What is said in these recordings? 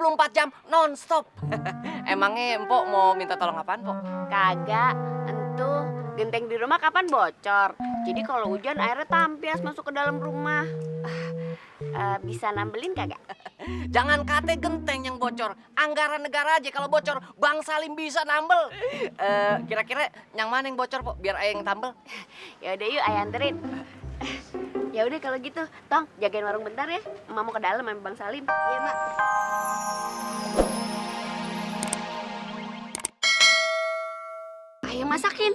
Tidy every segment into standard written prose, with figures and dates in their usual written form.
24 jam non-stop. Emangnya Empok mau minta tolong apaan, Pok? Kagak, entuh genteng di rumah kapan bocor. Jadi kalau hujan airnya tampias masuk ke dalam rumah. Bisa nambelin kagak? Jangan kate genteng yang bocor, anggaran negara aja kalau bocor, Bang Salim bisa nambel. Kira-kira yang mana yang bocor, Pok? Biar ayah yang tambel. Ya udah yuk, ayah anterin. Ya udah kalau gitu, Tong jagain warung bentar ya. Emak mau ke dalam sama Bang Salim. Iya, Mak. Ayah masakin.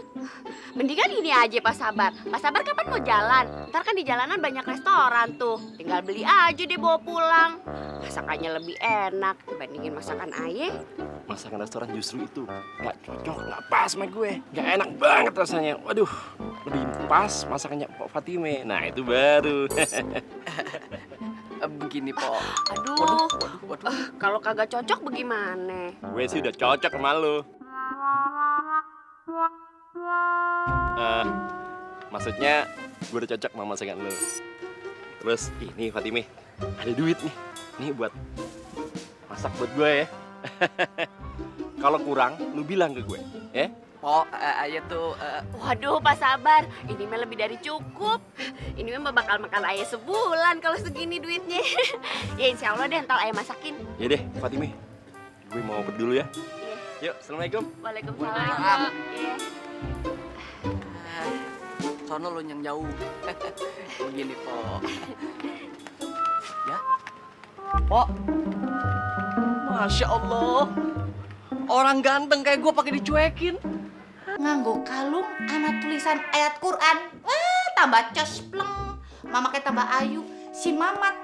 Mendingan gini aja Pak Sabar. Pak Sabar kapan mau jalan? Ntar kan di jalanan banyak restoran tuh. Tinggal beli aja deh bawa pulang. Masakannya lebih enak dibandingin masakan ayah. Masakan restoran justru itu nggak cocok, nggak pas sama gue, nggak enak banget rasanya. Waduh, lebih pas masakannya Pok Fatime. Nah itu baru. Begini, Pok. Aduh, kalau kagak cocok bagaimana? Gue sih udah cocok sama lu. Maksudnya gue udah cocok sama masakan lu. Terus ini Fatime, ada duit nih. Nih buat masak buat gue ya. Kalau kurang, lu bilang ke gue, ya? Pok, ayah tuh... Waduh, Pak Sabar, ini mah lebih dari cukup. Ini mah bakal makan ayah sebulan kalau segini duitnya. Ya insya Allah deh, ntar ayah masakin. Ya deh, Fatime, gue mau pergi dulu ya. Iya. Yuk, assalamualaikum. Waalaikumsalam. Iya. Sono lo yang jauh. Begini, Pok. Ya? Pok. Masya Allah. Orang ganteng kayak gue pakai dicuekin. Nganggo kalung sama tulisan ayat Quran. Tambah cespleng. Mamake tambah ayu. Si Mamat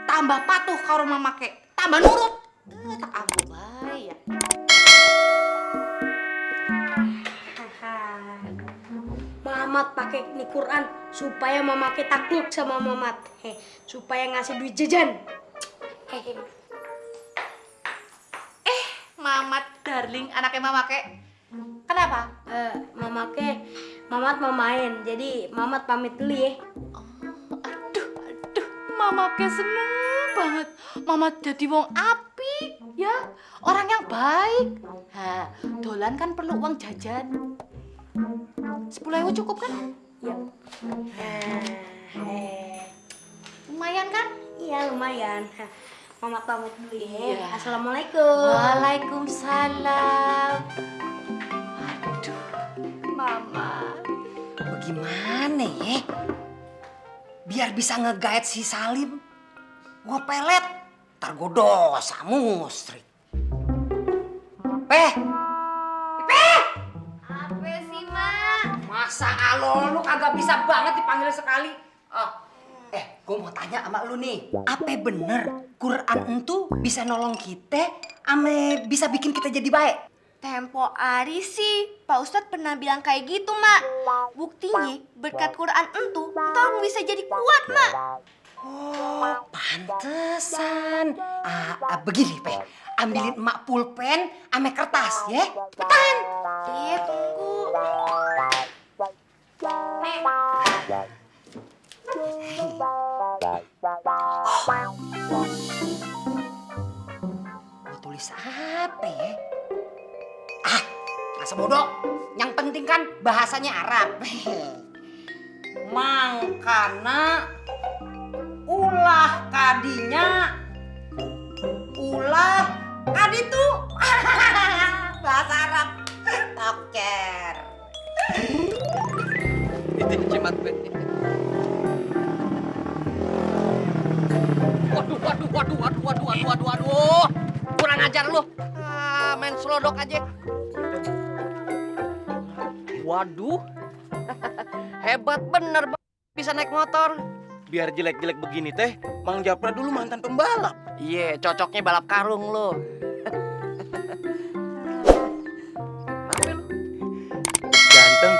tambah patuh karo mamake. Tambah nurut. Tak aku bae ya. Mamat pakai ini Quran supaya mamake takluk sama Mamat. Supaya ngasih duit jajan. Mamat darling anaknya mamake. Kenapa? Mamat mau main. Jadi Mamat pamit dulu ya. Aduh, mamake seneng banget. Mamat jadi wong apik ya. Orang yang baik. Ha, dolan kan perlu uang jajan. 10.000 cukup kan? Iya. Lumayan kan? Iya lumayan. Mamat pamit dulu ya. Iya. Assalamualaikum. Waalaikumsalam. Aduh, Mama. Bagaimana ya? Biar bisa ngegaet si Salim. Gua pelet, ntar gua dosa musrik. Peh! Apa sih, Mak? Masa alo lu kagak bisa banget dipanggil sekali? Gua mau tanya sama lu nih. Apa bener Quran itu bisa nolong kita ame bisa bikin kita jadi baik? Tempo hari sih, Pak Ustadz pernah bilang kayak gitu, Mak. Buktinya, berkat Quran entu, Tong bisa jadi kuat, Mak. Oh, pantesan. Begini, Peh. Ambilin emak pulpen ame kertas, ya? Cepetan. Iya, tunggu. Mau tulis apa ya? Masa bodoh. Yang penting kan bahasanya Arab. Mangkana ulah kadinya ulah kaditu. Bahasa Arab. Toker. Itu cimat gue. Waduh. Kurang ajar lu. Main selodok aja. Waduh. Hebat bener bisa naik motor. Biar jelek-jelek begini teh, Mang Japra dulu mantan pembalap. Iya, cocoknya balap karung lu. Apa lu? Ganteng,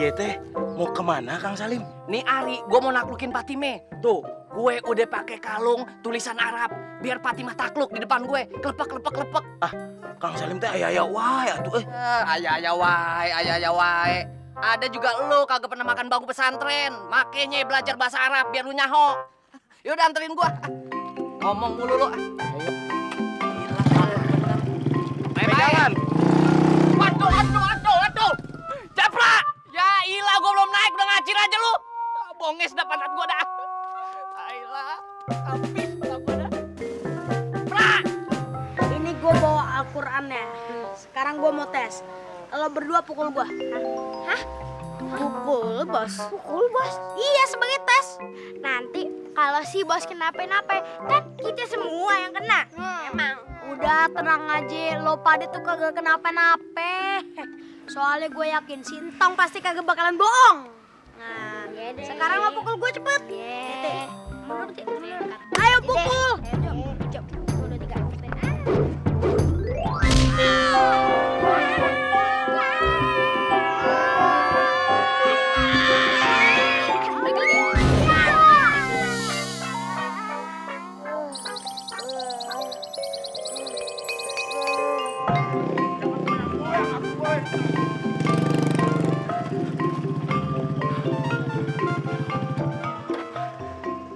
iya teh, mau kemana Kang Salim? Nih Ari, gue mau naklukin Fatime. Tuh, gue udah pakai kalung tulisan Arab. Biar Fatimah takluk di depan gue. Kelepek. Kang Salim teh ayah wae atuh Ayah wae. Ada juga lu kagak pernah makan bangku pesantren. Makanya belajar bahasa Arab biar lu nyaho. Yaudah anterin gua. Ngomong mulu lu. Gila, Jangan. Waduh. Japra! Ya ilah, gua belum naik, udah ngacir aja lu. Bonges dah pantat gua dah. Ailah, habis pantat gua dah. Pra! Ini gue bawa Al-Qur'annya. Sekarang gue mau tes. Lo berdua pukul gue. Hah? Pukul, Bos. Pukul bos? Iya sebagai tes. Nanti kalau si bos kenapa-napa, kan kita semua yang kena. Emang. Udah tenang aja, lo pada tuh kagak kenapa-napa. Soalnya gue yakin Sintong pasti kagak bakalan bohong. Nah, sekarang lo pukul gue cepet. Ayo pukul.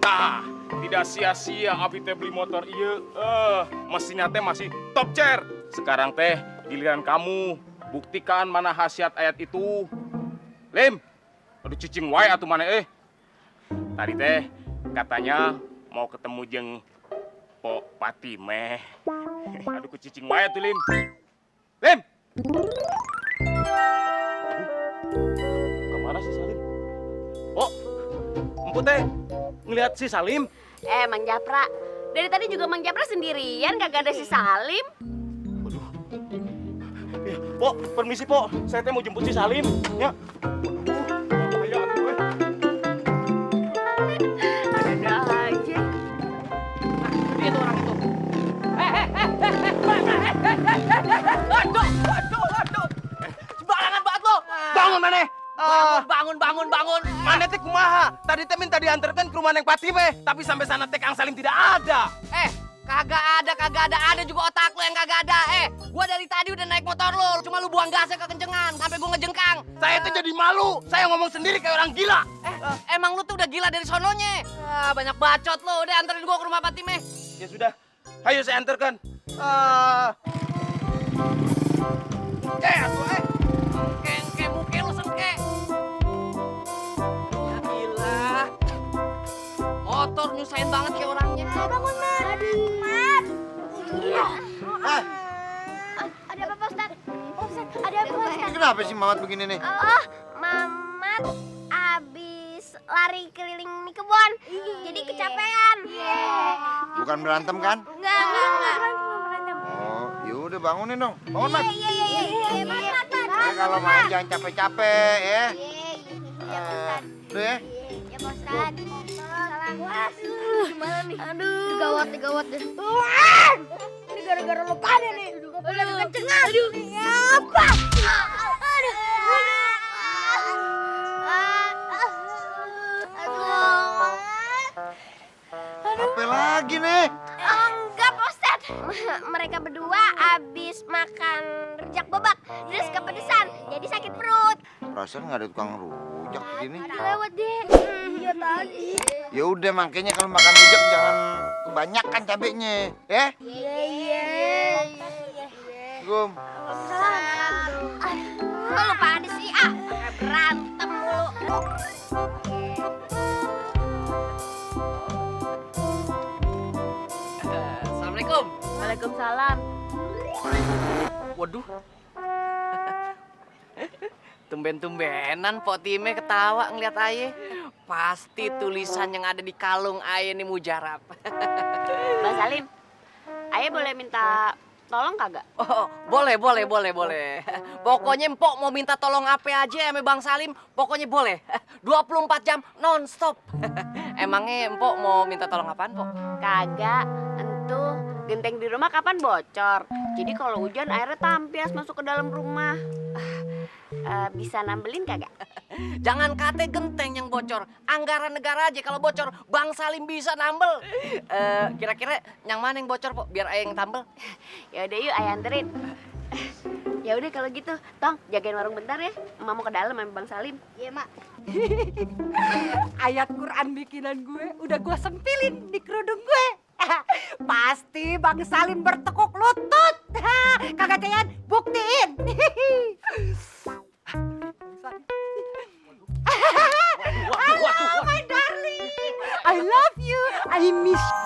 Tah, tidak sia-sia abi teh beli motor iya. Mesinnya teh masih top chair. Sekarang teh giliran kamu buktikan mana khasiat ayat itu. Lim, aduh cicing wae atuh mana Tadi teh katanya mau ketemu jeung Pok Patime. Aduh ku cicing wae tuh Lim. Lim. Kemana si Salim? Oh, empu teh ngelihat si Salim. Mang Japra, dari tadi juga Mang Japra sendirian, kagak ada si Salim. Waduh. Pok, permisi Pok, saya teh mau jemput si Salim. Ya. Ayo atuh gue. Ada aja. Itu orang itu. Waduh. Sembarangan banget lo. Bangun maneh. Bangun. Maneh teh kumaha? Tadi teh minta diantarkan ke rumah Neng Patime, tapi sampai sana teh Kang Salim tidak ada. Kagak ada juga otak lo yang kagak ada. Gua dari tadi udah naik motor lo, cuma lu buang gasnya kekencengan sampai gua ngejengkang. Saya tuh jadi malu. Saya ngomong sendiri kayak orang gila. Emang lu tuh udah gila dari sononya. Banyak bacot lo, udah anterin gua ke rumah Patime. Ya sudah. Ayo saya antarkan. Engke muke lu sengke. Ya ilah. Motor nyusahin banget kayak orangnya. Bangun, Mat. Mat. Iya. Ada apa, Pak Ustad? Ustad, ada apa, Ustad? Kenapa sih Mamat begini nih? Oh, Mamat abis lari keliling di kebun. Jadi kecapean. Bukan berantem kan? Enggak. Oh, yaudah bangunin dong. Bangun, Mat. Iya, Mat. Kalau main jangan capek-capek ya. Iya, Pak Ustad. Udah ya. Ya, Pak Ustad. Gimana nih? Aduh. Gawat deh. Ini gara-gara lo pada nih. Udah kekencengan. Apa? Apa lagi nih? Enggak, Pak Ustad. Mereka berdua abis makan rujak bebek, terus kepedesan, jadi sakit perut. Perasaan nggak ada tukang rujak begini. Lewat deh. Iya tadi. Ya udah makanya kalau makan rujak jangan kebanyakan cabenya, ya? Iya. Gum. Lu pada sih, berantem mulu. Assalamualaikum. Waalaikumsalam. Waduh. Tumben-tumbenan Pok Time ketawa ngeliat aye. Pasti tulisan yang ada di kalung aye ini mujarab. Mbak Salim, Ayah boleh minta tolong kagak? Oh, boleh. Pokoknya Mpok mau minta tolong apa aja sama Bang Salim, pokoknya boleh. 24 jam non-stop. Emangnya Mpok mau minta tolong apaan, Pok? Kagak, entuh genteng di rumah kapan bocor. Jadi kalau hujan airnya tampias masuk ke dalam rumah. Bisa nambelin kagak? Jangan kate genteng yang bocor, anggaran negara aja kalau bocor Bang Salim bisa nambel. Kira-kira yang mana yang bocor, Pok? Biar ayah yang tambel. Ya udah yuk, ayah anterin. Ya udah kalau gitu, Tong jagain warung bentar ya. Emak mau ke dalam sama Bang Salim. Iya, Mak. Ayat Quran bikinan gue udah gue sempilin di kerudung gue. Pasti Bang Salim bertekuk lutut. Kagak Teyan, buktiin. Halo, my darling. I love you. I miss